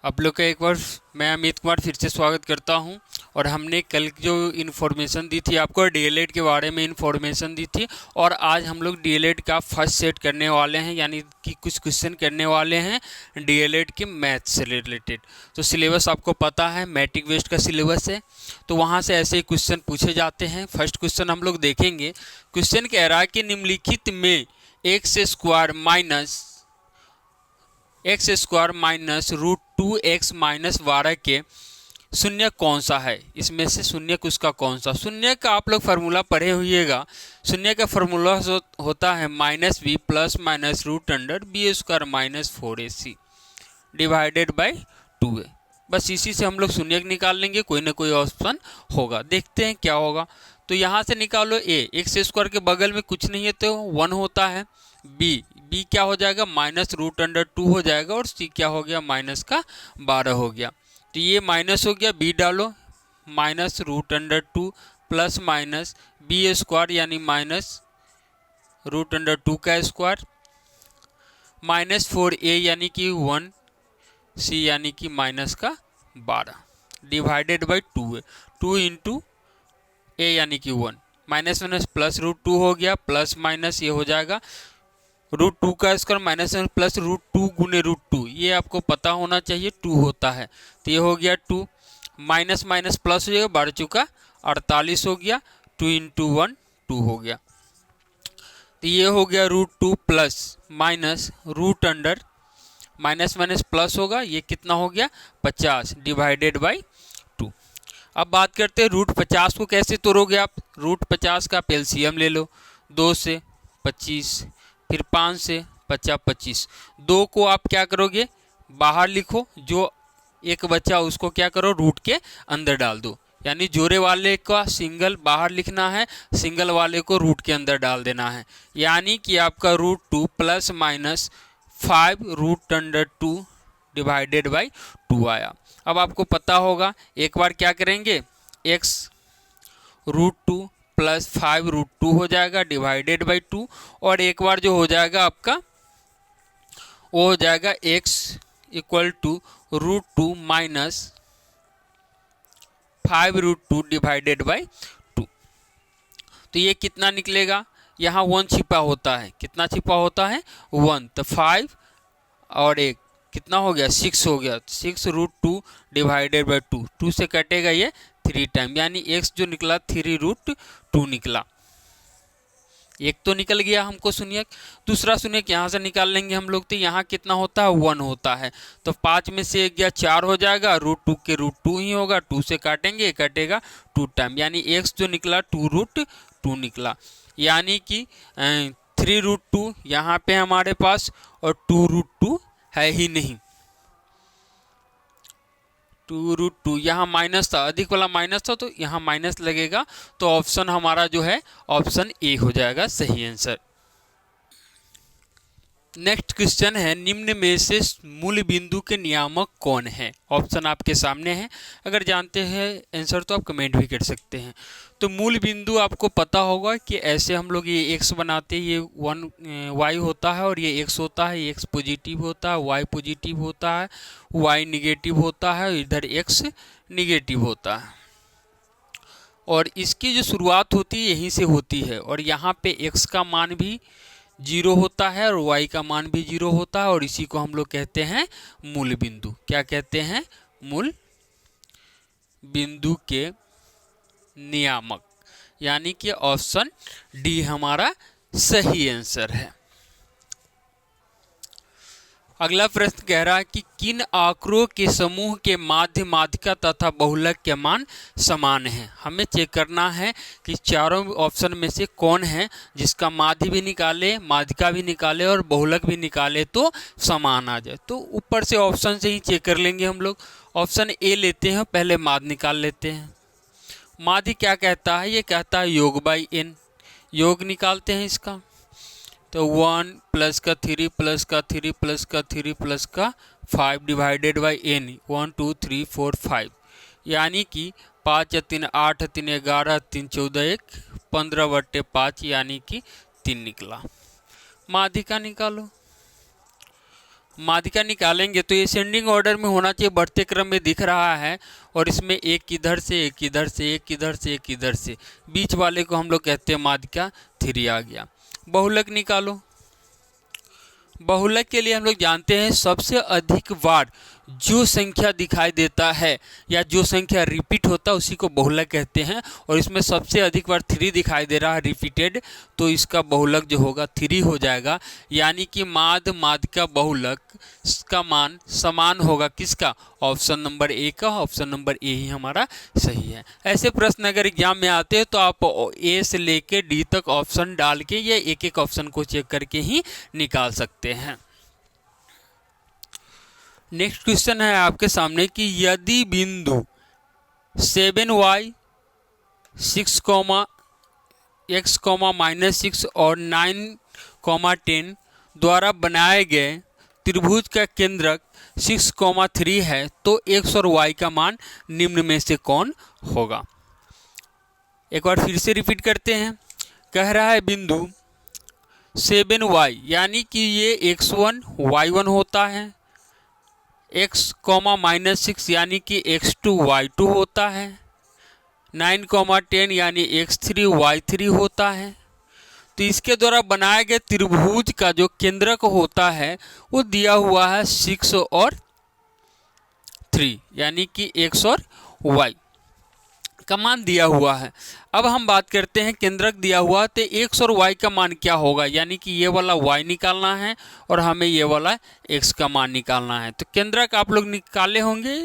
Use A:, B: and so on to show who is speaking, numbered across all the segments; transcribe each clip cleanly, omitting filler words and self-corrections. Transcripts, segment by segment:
A: आप लोग का एक बार मैं अमित कुमार फिर से स्वागत करता हूं। और हमने कल जो इन्फॉर्मेशन दी थी आपको डीएलएड के बारे में इन्फॉर्मेशन दी थी, और आज हम लोग डीएलएड का फर्स्ट सेट करने वाले हैं, यानी कि कुछ क्वेश्चन करने वाले हैं डीएलएड के मैथ से रिलेटेड। तो सिलेबस आपको पता है, मैट्रिक वेस्ट का सिलेबस है, तो वहाँ से ऐसे क्वेश्चन पूछे जाते हैं। फर्स्ट क्वेश्चन हम लोग देखेंगे। क्वेश्चन कह रहा है कि निम्नलिखित में x square minus root 2x minus 12 के शून्य कौन सा है। इसमें से शून्य उसका कौन सा। शून्य का आप लोग फार्मूला पढ़े हुइएगा। शून्य का फार्मूला होता है minus b plus minus root under b square minus 4ac divided by 2a। बस इसी से हम लोग शून्य निकाल लेंगे, कोई ना कोई ऑप्शन होगा। देखते हैं क्या होगा। तो यहाँ से निकालो ए, एक्स स्क्वायर के बगल में कुछ नहीं है तो 1 होता है। बी क्या हो जाएगा, माइनस रूट अंडर 2 हो जाएगा, और सी क्या हो गया, माइनस का 12 हो गया। तो ये माइनस हो गया, बी डालो minus root under 2 plus minus b square यानी माइनस रूट अंडर 2 का स्क्वायर माइनस 4a यानी कि 1, सी यानी कि माइनस का 12 डिवाइडेड बाई 2 है। 2 इंटू ए यानी कि 1, माइनस माइनस प्लस रूट 2 हो गया, प्लस माइनस ये हो जाएगा रूट 2 का स्क्वायर माइनस प्लस रूट 2 गुने रूट 2, ये आपको पता होना चाहिए 2 होता है। तो ये हो गया 2, माइनस माइनस प्लस हो जाएगा, 12 चुका 48 हो गया, 2 इंटू 1 2 हो गया। तो ये हो गया root 2 plus minus root under minus minus plus होगा, ये कितना हो गया 50 डिवाइडेड बाई 2। अब बात करते हैं रूट 50 को कैसे तोड़ोगे आप। रूट 50 का एलसीएम ले लो, 2 से 25, फिर 5 से 50 25। 2 को आप क्या करोगे, बाहर लिखो, जो एक बच्चा उसको क्या करो रूट के अंदर डाल दो, यानी जोड़े वाले का सिंगल बाहर लिखना है, सिंगल वाले को रूट के अंदर डाल देना है। यानी कि आपका root 2 plus minus 5 root under 2 divided by 2 आया। अब आपको पता होगा, एक बार क्या करेंगे, x रूट 2 प्लस 5 रूट 2 हो जाएगा डिवाइडेड बाई 2, और एक बार जो हो जाएगा आपका वो हो जाएगा x equal to root 2 minus 5 root 2 divided by 2। तो ये कितना निकलेगा, यहाँ 1 छिपा होता है, कितना छिपा होता है 1, तो 5 और 1 कितना हो गया 6 हो गया, 6 रूट 2 डिवाइडेड बाई 2, 2 से कटेगा ये 3 टाइम, यानी x जो निकला 3 रूट 2 निकला। एक तो निकल गया हमको शून्य। दूसरा शून्य यहाँ से निकाल लेंगे हम लोग, तो यहाँ कितना होता है 1 होता है, तो 5 में से 1 गया 4 हो जाएगा, रूट 2 के रूट 2 ही होगा, 2 से काटेंगे कटेगा 2 टाइम, यानी x जो निकला 2 रूट 2 निकला। यानी कि 3 रूट 2 यहाँ पे हमारे पास, और 2 रूट 2 है ही नहीं। 2 रूट 2 यहाँ माइनस था, अधिक वाला माइनस था, तो यहाँ माइनस लगेगा, तो ऑप्शन हमारा जो है ऑप्शन ए हो जाएगा सही आंसर। नेक्स्ट क्वेश्चन है, निम्न में से मूल बिंदु के नियामक कौन है। ऑप्शन आपके सामने है, अगर जानते हैं आंसर तो आप कमेंट भी कर सकते हैं। तो मूल बिंदु आपको पता होगा कि ऐसे हम लोग ये x बनाते हैं, ये 1 y होता है और ये x होता है, x पॉजिटिव होता है, y पॉजिटिव होता है, y निगेटिव होता है, इधर x निगेटिव होता है, और इसकी जो शुरुआत होती है यहीं से होती है, और यहाँ पे x का मान भी 0 होता है और y का मान भी 0 होता है, और इसी को हम लोग कहते हैं मूल बिंदु। क्या कहते हैं, मूल बिंदु के नियामक, यानी कि ऑप्शन डी हमारा सही आंसर है। अगला प्रश्न कह रहा है कि किन आंकड़ों के समूह के माध्य, माध्यिका तथा बहुलक के मान समान हैं। हमें चेक करना है कि चारों ऑप्शन में से कौन है जिसका माध्य भी निकाले, माध्यिका भी निकाले और बहुलक भी निकाले तो समान आ जाए। तो ऊपर से ऑप्शन से ही चेक कर लेंगे हम लोग। ऑप्शन ए लेते हैं, पहले माध्य निकाल लेते हैं। माध्य क्या कहता है, ये कहता है योग बाई एन। योग निकालते हैं इसका, तो 1 प्लस का 3 प्लस का 3 प्लस का 3 प्लस का 5 डिवाइडेड बाई एन, 1 2 3 4 5, यानी कि 5 या 3 8 3 11 3 14 1 15/5, यानी कि 3 निकला। माध्यिका निकालो, माध्यिका निकालेंगे तो ये असेंडिंग ऑर्डर में होना चाहिए, बढ़ते क्रम में दिख रहा है, और इसमें एक इधर से एक इधर से एक इधर से एक इधर से, बीच वाले को हम लोग कहते हैं माध्यिका 3 आ गया। बहुलक निकालो। बहुलक के लिए हम लोग जानते हैं सबसे अधिक बार जो संख्या दिखाई देता है या जो संख्या रिपीट होता है उसी को बहुलक कहते हैं, और इसमें सबसे अधिक बार 3 दिखाई दे रहा है रिपीटेड, तो इसका बहुलक जो होगा 3 हो जाएगा। यानी कि माध्यिका बहुलक का मान समान होगा किसका, ऑप्शन नंबर ए का। ऑप्शन नंबर ए ही हमारा सही है। ऐसे प्रश्न अगर एग्जाम में आते हैं तो आप ए से लेके डी तक ऑप्शन डाल के या एक एक ऑप्शन को चेक करके ही निकाल सकते हैं। नेक्स्ट क्वेश्चन है आपके सामने कि यदि बिंदु 7y 6, x, -6 और 9, 10 द्वारा बनाए गए त्रिभुज का केंद्रक 6, 3 है तो x और y का मान निम्न में से कौन होगा। एक बार फिर से रिपीट करते हैं। कह रहा है बिंदु 7y यानी कि ये x1 y1 होता है, x, -6 यानी कि x2 y2 होता है, 9, 10 यानी x3 y3 होता है। तो इसके द्वारा बनाए गए त्रिभुज का जो केंद्रक होता है वो दिया हुआ है 6 और 3 यानी कि x और y का मान दिया हुआ है। अब हम बात करते हैं केंद्रक दिया हुआ तो x और y का मान क्या होगा, यानी कि ये वाला y निकालना है और हमें ये वाला x का मान निकालना है। तो केंद्रक आप लोग निकाले होंगे,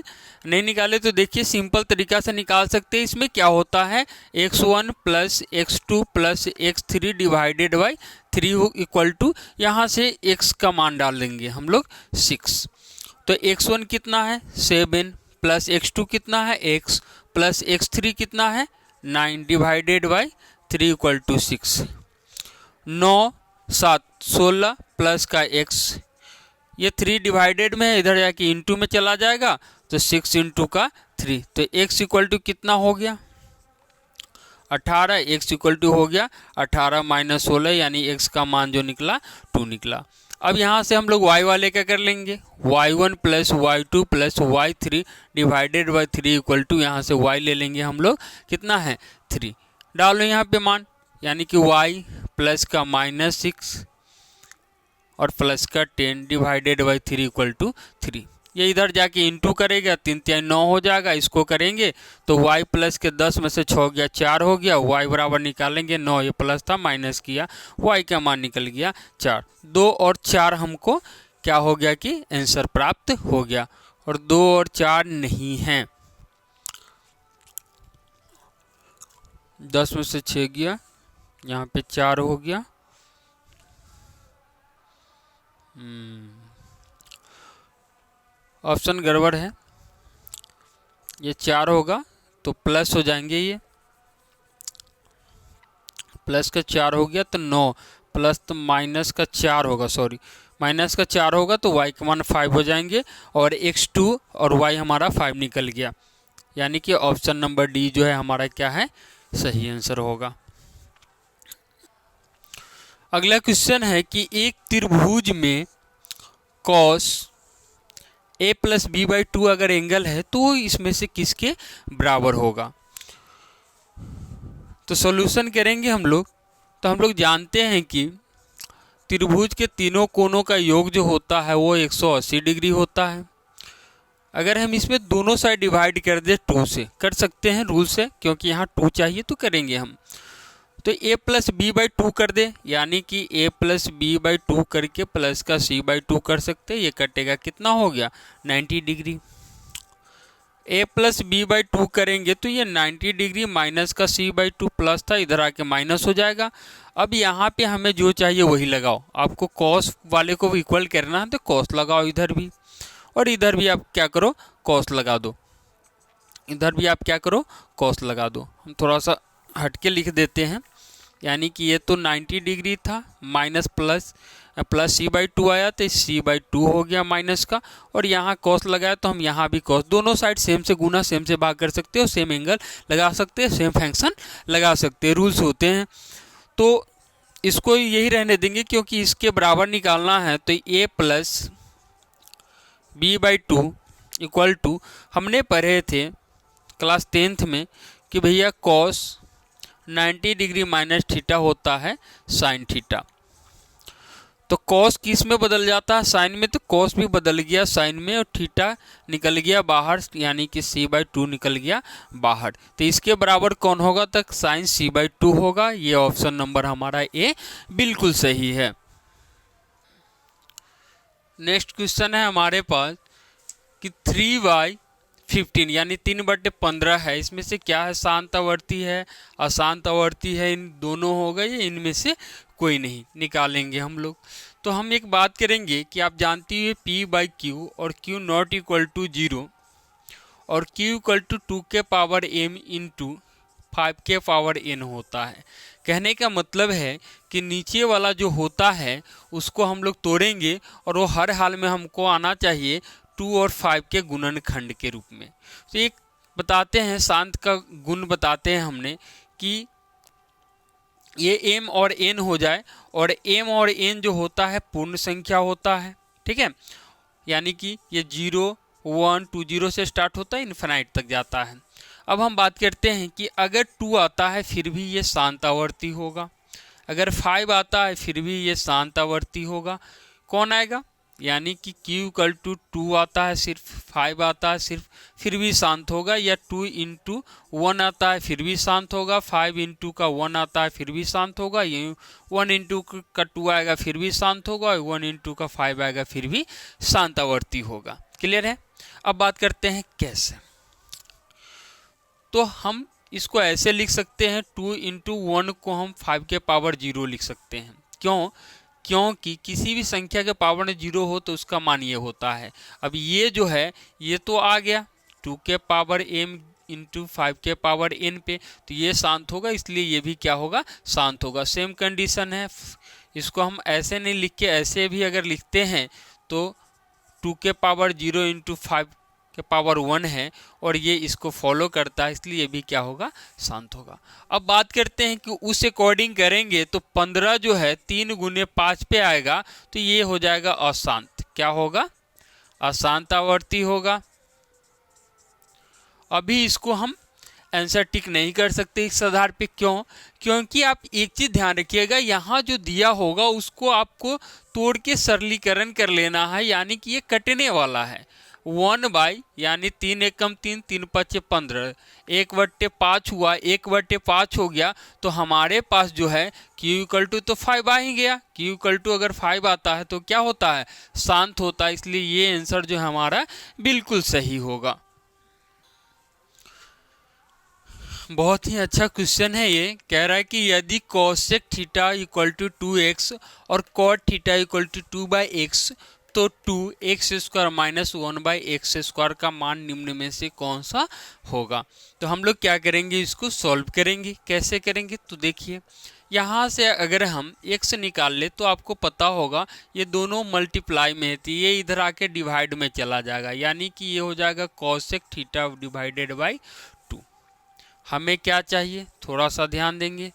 A: नहीं निकाले तो देखिए सिंपल तरीका से निकाल सकते हैं। इसमें क्या होता है x1 + x2 + x3 divided by 3 equal to, यहाँ से x का मान डाल देंगे हम लोग 6। तो x1 कितना है 7 + x2 कितना है x + x3 कितना है 9 divided by 3 equal to 6। 9, 7, 16 plus का x, ये 3 डिवाइडेड में है, इधर जाके इंटू में चला जाएगा तो 6 इंटू का 3, तो x इक्वल टू कितना हो गया 18। x इक्वल टू हो गया 18 - 16 यानी x का मान जो निकला 2 निकला। अब यहाँ से हम लोग y वाले क्या कर लेंगे, y1 + y2 + y3 divided by 3 equal to, यहाँ से y ले लेंगे हम लोग कितना है 3, डालो यहाँ पे मान, यानी कि y प्लस का -6 और प्लस का 10 डिवाइडेड बाई 3 इक्वल टू 3। ये इधर जाके इंटू करेगा, 3 3 9 हो जाएगा, इसको करेंगे तो y प्लस के 10 में से 6 गया 4 हो गया, y बराबर निकालेंगे 9, ये प्लस था माइनस किया, y का मान निकल गया 4। 2 और 4 हमको क्या हो गया कि आंसर प्राप्त हो गया, और 2 और 4 नहीं हैं। 10 में से 6 गया, यहाँ पे 4 हो गया। ऑप्शन गड़बड़ है, ये 4 होगा तो प्लस हो जाएंगे, ये प्लस का 4 हो गया तो 9 प्लस तो माइनस का 4 होगा, सॉरी माइनस का 4 होगा तो y का मान 5 हो जाएंगे, और x2 और y हमारा 5 निकल गया, यानी कि ऑप्शन नंबर डी जो है हमारा क्या है सही आंसर होगा। अगला क्वेश्चन है कि एक त्रिभुज में cos a + b/2 अगर एंगल है तो इसमें से किसके बराबर होगा। तो सॉल्यूशन करेंगे हम लोग, तो हम लोग जानते हैं कि त्रिभुज के तीनों कोनों का योग जो होता है वो 180 डिग्री होता है। अगर हम इसमें दोनों साइड डिवाइड कर दे 2 से, कर सकते हैं रूल से, क्योंकि यहाँ 2 चाहिए तो करेंगे हम, तो a + b/2 कर दे, यानी कि a + b/2 करके प्लस का c/2 कर सकते हैं, ये कटेगा कितना हो गया 90 डिग्री। a + b/2 करेंगे तो ये 90 डिग्री माइनस का c/2 प्लस था, इधर आके माइनस हो जाएगा। अब यहाँ पे हमें जो चाहिए वही लगाओ, आपको कॉस वाले को इक्वल करना है तो कॉस लगाओ इधर भी, और इधर भी आप क्या करो कॉस लगा दो, इधर भी आप क्या करो कॉस लगा दो। हम थोड़ा सा हटके लिख देते हैं, यानी कि ये तो 90 डिग्री था, माइनस प्लस c/2 आया तो c/2 हो गया माइनस का, और यहाँ कॉस लगाया तो हम यहाँ भी कॉस, दोनों साइड सेम से गुना सेम से भाग कर सकते हो, सेम एंगल लगा सकते हैं, सेम फंक्शन लगा सकते हैं, रूल्स होते हैं। तो इसको यही रहने देंगे, क्योंकि इसके बराबर निकालना है तो a + b/2 इक्वल टू, हमने पढ़े थे क्लास 10th में कि भैया cos 90 डिग्री माइनस थीटा होता है साइन थीटा। तो cos किस में बदल जाता है? साइन में। तो cos भी बदल गया साइन में और थीटा निकल गया बाहर, यानी कि c/2 निकल गया बाहर। तो इसके बराबर कौन होगा? तक साइन c/2 होगा। ये ऑप्शन नंबर हमारा ए बिल्कुल सही है। नेक्स्ट क्वेश्चन है हमारे पास कि 3/15 यानी 3/15 है, इसमें से क्या है? शांत आवर्ती है, अशांत आवर्ती है, इन दोनों हो गए, इनमें से कोई नहीं, निकालेंगे हम लोग। तो हम एक बात करेंगे कि आप जानती है p/q और q नॉट इक्वल टू 0 और q इक्वल टू 2 के पावर m इंटू 5 के पावर n होता है। कहने का मतलब है कि नीचे वाला जो होता है उसको हम लोग तोड़ेंगे और वो हर हाल में हमको आना चाहिए 2 और 5 के गुणनखंड के रूप में। तो एक बताते हैं शांत का गुण बताते हैं हमने कि ये m और n हो जाए, और m और n जो होता है पूर्ण संख्या होता है, ठीक है, यानी कि ये 0 1 2 0 से स्टार्ट होता है, इन्फिनाइट तक जाता है। अब हम बात करते हैं कि अगर 2 आता है फिर भी ये शांत आवर्ती होगा, अगर 5 आता है फिर भी ये शांत आवर्ती होगा। कौन आएगा? यानी कि q इक्वल टू 2 आता है सिर्फ, 5 आता है सिर्फ, फिर भी शांत होगा, या 2 इंटू 1 आता है फिर भी शांत होगा, 5 इंटू का 1 आता है फिर भी शांत होगा, ये 1 इंटू का 2 आएगा फिर भी शांत होगा, 1 इंटू का 5 आएगा फिर भी शांत आवर्ती होगा। क्लियर है? अब बात करते हैं कैसे। तो हम इसको ऐसे लिख सकते हैं, 2 इंटू 1 को हम 5 के पावर 0 लिख सकते हैं। क्यों? क्योंकि किसी भी संख्या के पावर में 0 हो तो उसका मान ये होता है। अब ये जो है ये तो आ गया 2 के पावर m इंटू 5 के पावर n पे, तो ये शांत होगा, इसलिए ये भी क्या होगा? शांत होगा। सेम कंडीशन है, इसको हम ऐसे नहीं लिख के ऐसे भी अगर लिखते हैं तो 2 के पावर 0 इंटू 5 के पावर 1 है और ये इसको फॉलो करता है, इसलिए ये भी क्या होगा? शांत होगा। अब बात करते हैं कि उस अकॉर्डिंग करेंगे तो 15 जो है 3 गुने 5 पे आएगा, तो ये हो जाएगा अशांत। क्या होगा? अशांत आवर्ती होगा। अभी इसको हम आंसर टिक नहीं कर सकते इस आधार पे। क्यों? क्योंकि आप एक चीज ध्यान रखिएगा, यहाँ जो दिया होगा उसको आपको तोड़ के सरलीकरण कर लेना है, यानी कि ये कटने वाला है। 1 यानी 3 एकम 3, 3 पचे 15, 1/5 हुआ, 1/5 हो गया, तो हमारे पास जो है q इक्वल टू तो 5 आ ही गया। q इक्वल टू अगर 5 आता है तो क्या होता है? शांत होता है, इसलिए ये आंसर जो है हमारा बिल्कुल सही होगा। बहुत ही अच्छा क्वेश्चन है ये। कह रहा है कि यदि cosec theta equal to 2x और cot theta equal to 2/x तो 2x² माइनस 1/x² का मान निम्न में से कौन सा होगा? तो हम लोग क्या करेंगे? इसको सॉल्व करेंगे। कैसे करेंगे? तो देखिए, यहाँ से अगर हम x निकाल ले तो आपको पता होगा ये दोनों मल्टीप्लाई में है, तो ये इधर आके डिवाइड में चला जाएगा, यानी कि ये हो जाएगा कोसेक थीटा डिवाइडेड बाई 2। हमें क्या चाहिए? थोड़ा सा ध्यान देंगे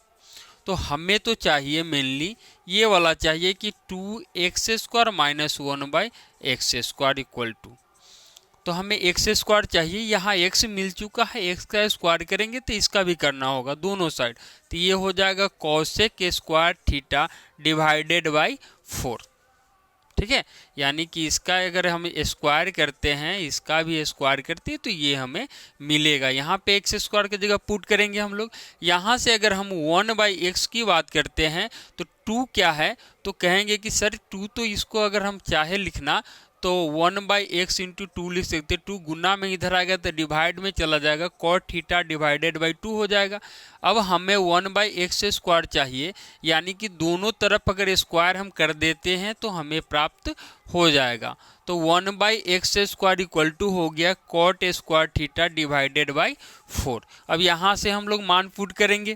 A: तो हमें तो चाहिए मेनली ये वाला चाहिए कि 2x² minus 1/x² equal to, तो हमें x² चाहिए। यहाँ x मिल चुका है, x का स्क्वायर करेंगे तो इसका भी करना होगा दोनों साइड, तो ये हो जाएगा cosec square theta divided by 4। ठीक है, यानी कि इसका अगर हम स्क्वायर करते हैं, इसका भी स्क्वायर करते हैं, तो ये हमें मिलेगा। यहाँ पे x² की जगह पुट करेंगे हम लोग। यहाँ से अगर हम 1/x की बात करते हैं तो 2 क्या है? तो कहेंगे कि सर 2 तो इसको अगर हम चाहे लिखना तो 1/x इंटू 2 लिख सकते। 2 गुना में इधर आएगा तो डिवाइड में चला जाएगा, कॉट थीटा डिवाइडेड बाई 2 हो जाएगा। अब हमें 1/x² चाहिए, यानी कि दोनों तरफ अगर स्क्वायर हम कर देते हैं तो हमें प्राप्त हो जाएगा। तो 1/x² इक्वल टू हो गया cot square theta divided by 4। अब यहाँ से हम लोग मान पुट करेंगे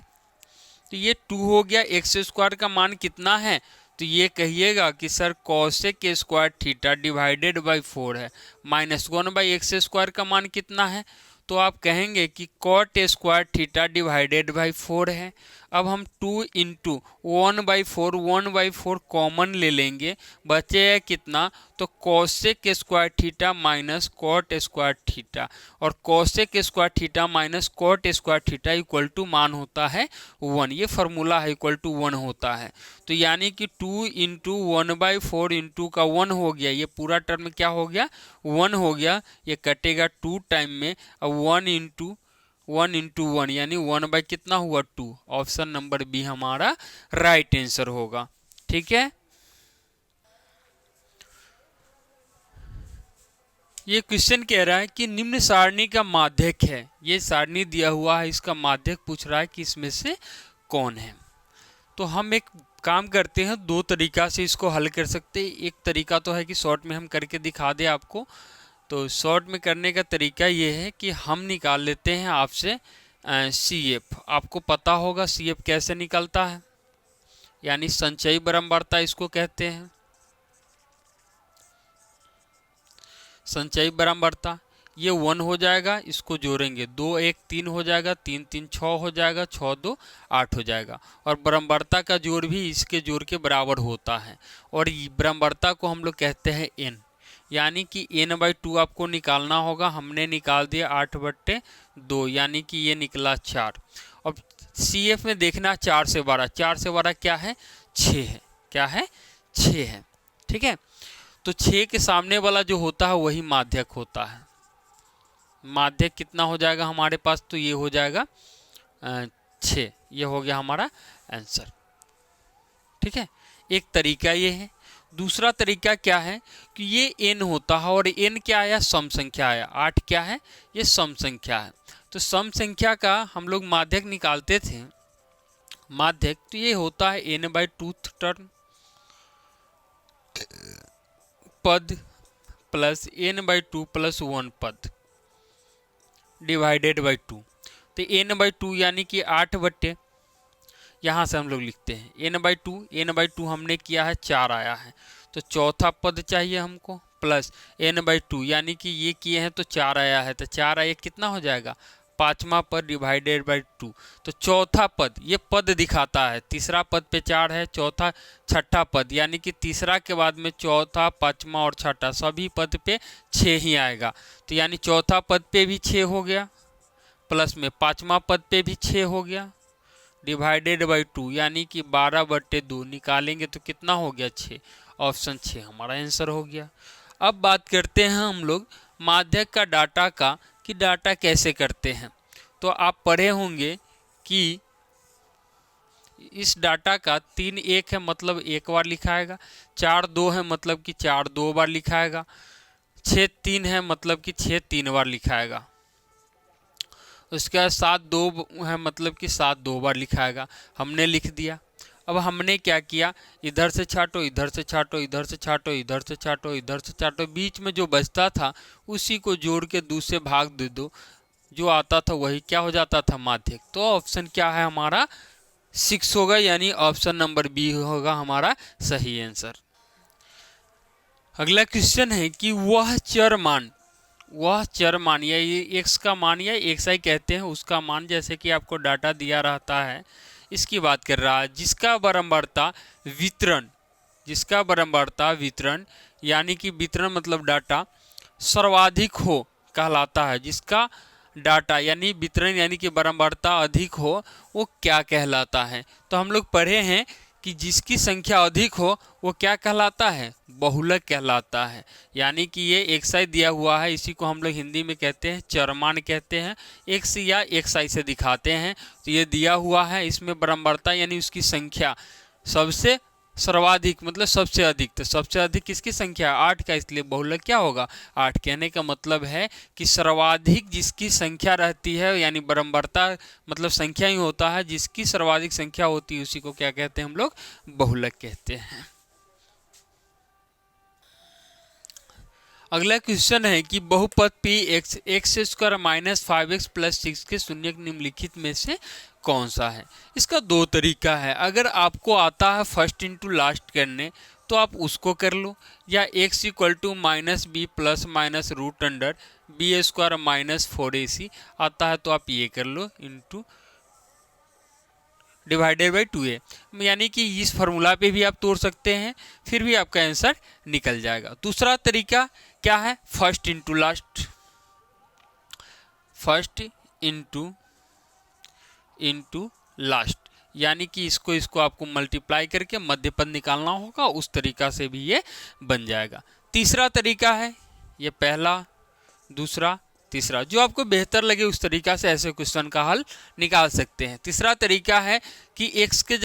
A: तो ये 2 हो गया। x² का मान कितना है? तो ये कहिएगा कि sir cosec square theta divided by 4 है, माइनस 1/x² का मान कितना है? तो आप कहेंगे कि cot square theta divided by 4 है। अब हम 2 इंटू 1/4 कॉमन ले लेंगे, बचेगा कितना, तो cosec square theta minus cot square theta, और cosec square theta minus cot square theta equal to मान होता है 1। ये फार्मूला है, इक्वल टू 1 होता है। तो यानी कि 2 इंटू 1/4 इंटू का 1 हो गया, ये पूरा टर्म क्या हो गया, 1 हो गया। ये कटेगा 2 टाइम में, अब 1 इंटू 1 यानी 1 कितना हुआ 2। ऑप्शन नंबर बी हमारा राइट आंसर होगा। ठीक है, ये क्वेश्चन कह रहा है कि निम्न सारणी का माध्यक है, ये सारणी दिया हुआ है, इसका माध्यक पूछ रहा है कि इसमें से कौन है। तो हम एक काम करते हैं, दो तरीका से इसको हल कर सकते हैं। एक तरीका तो है कि शॉर्ट में हम करके दिखा दें आपको। तो शॉर्ट में करने का तरीका ये है कि हम निकाल लेते हैं आपसे CF। आपको पता होगा CF कैसे निकलता है, यानी संचयी बारंबारता इसको कहते हैं। संचयी बारंबारता ये 1 हो जाएगा, इसको जोड़ेंगे 2 1 3 हो जाएगा, 3 3 6 हो जाएगा, 6 2 8 हो जाएगा। और बारंबारता का जोड़ भी इसके जोड़ के बराबर होता है, और बारंबारता को हम लोग कहते हैं n, यानी कि n/2 आपको निकालना होगा। हमने निकाल दिया 8/2, यानी कि ये निकला 4। अब CF में देखना 4 से 12, 4 से 12 क्या है, 6 है। क्या है, 6 है। ठीक है, तो 6 के सामने वाला जो होता है वही माध्यक होता है। माध्यक कितना हो जाएगा हमारे पास, तो ये हो जाएगा 6। ये हो गया हमारा आंसर। ठीक है, एक तरीका ये है। दूसरा तरीका क्या है कि ये n होता है, और n क्या आया, सम संख्या आया। 8 क्या है, ये सम संख्या है। तो सम संख्या का हम लोग माध्यक निकालते थे, माध्यक तो ये होता है n/2 टर्म पद प्लस n/2 प्लस 1 पद डिवाइडेड बाई 2। तो n/2 यानी कि 8/, यहाँ से हम लोग लिखते हैं n/2 हमने किया है 4 आया है, तो चौथा पद चाहिए हमको, प्लस n/2 यानी कि ये किए हैं तो 4 आया है, तो 4 आया कितना हो जाएगा, 5वां पद डिवाइडेड बाई 2। तो चौथा पद, ये पद दिखाता है, तीसरा पद पे 4 है, चौथा छठा पद, यानी कि तीसरा के बाद में चौथा 5वां और छठा सभी पद पे 6 ही आएगा। तो यानी चौथा पद पे भी 6 हो गया, प्लस में 5वां पद पे भी 6 हो गया, डिवाइडेड बाई 2 यानी कि 12/2 निकालेंगे तो कितना हो गया, 6। ऑप्शन 6 हमारा आंसर हो गया। अब बात करते हैं हम लोग माध्यक का डाटा का, कि डाटा कैसे करते हैं। तो आप पढ़े होंगे कि इस डाटा का 3 1 है मतलब एक बार लिखाएगा, 4 2 है मतलब कि 4 2 बार लिखाएगा, 6 3 है मतलब कि 6 3 बार लिखाएगा, उसके बाद 7 2 है मतलब कि 7 2 बार लिखाएगा। हमने लिख दिया। अब हमने क्या किया, इधर से छाटो, इधर से छाटो, इधर से छाटो, इधर से छाटो, इधर से छाटो, बीच में जो बचता था उसी को जोड़ के 2 से भाग दे दो, जो आता था वही क्या हो जाता था, माध्यक। तो ऑप्शन क्या है हमारा, 6 होगा, यानी ऑप्शन नंबर बी होगा हमारा सही आंसर। अगला क्वेश्चन है कि वह चर मान या ये एक्स का मान या एक्स आई कहते हैं, उसका मान, जैसे कि आपको डाटा दिया रहता है, इसकी बात कर रहा है, जिसका बारंबारता वितरण यानी कि वितरण मतलब डाटा सर्वाधिक हो कहलाता है। जिसका डाटा यानी वितरण यानी कि बारंबारता अधिक हो वो क्या कहलाता है। तो हम लोग पढ़े हैं कि जिसकी संख्या अधिक हो वो क्या कहलाता है, बहुलक कहलाता है। यानी कि ये एक्सआई दिया हुआ है, इसी को हम लोग हिंदी में कहते हैं चरमान कहते हैं, एक्स या एक्सआई से दिखाते हैं। तो ये दिया हुआ है, इसमें बारंबारता यानी उसकी संख्या सबसे सर्वाधिक मतलब सबसे अधिक, तो सबसे अधिक किसकी संख्या 8 का, इसलिए बहुलक क्या होगा 8। कहने का मतलब है कि सर्वाधिक जिसकी संख्या रहती है, यानी बारंबारता मतलब संख्या ही होता है, जिसकी सर्वाधिक संख्या होती है उसी को क्या कहते हैं हम लोग, बहुलक कहते हैं। अगला क्वेश्चन है कि बहुपद P x square minus 5x plus 6 के शून्य निम्नलिखित में से कौन सा है। इसका दो तरीका है, अगर आपको आता है फर्स्ट इंटू लास्ट करने तो आप उसको कर लो, या x equal to minus b plus minus root under b square minus 4ac आता है तो आप ये कर लो, इंटू डिवाइडेड बाई 2a, यानी कि इस फार्मूला पे भी आप तोड़ सकते हैं, फिर भी आपका आंसर निकल जाएगा। दूसरा तरीका क्या है, first into last, first into last, यानी कि इसको आपको मल्टीप्लाई करके मध्य पद निकालना होगा, उस तरीका से भी ये बन जाएगा। तीसरा तरीका है, ये पहला, दूसरा, तीसरा, जो आपको बेहतर लगे उस तरीका से ऐसे क्वेश्चन का हल निकाल सकते हैं। तीसरा तरीका है कि x के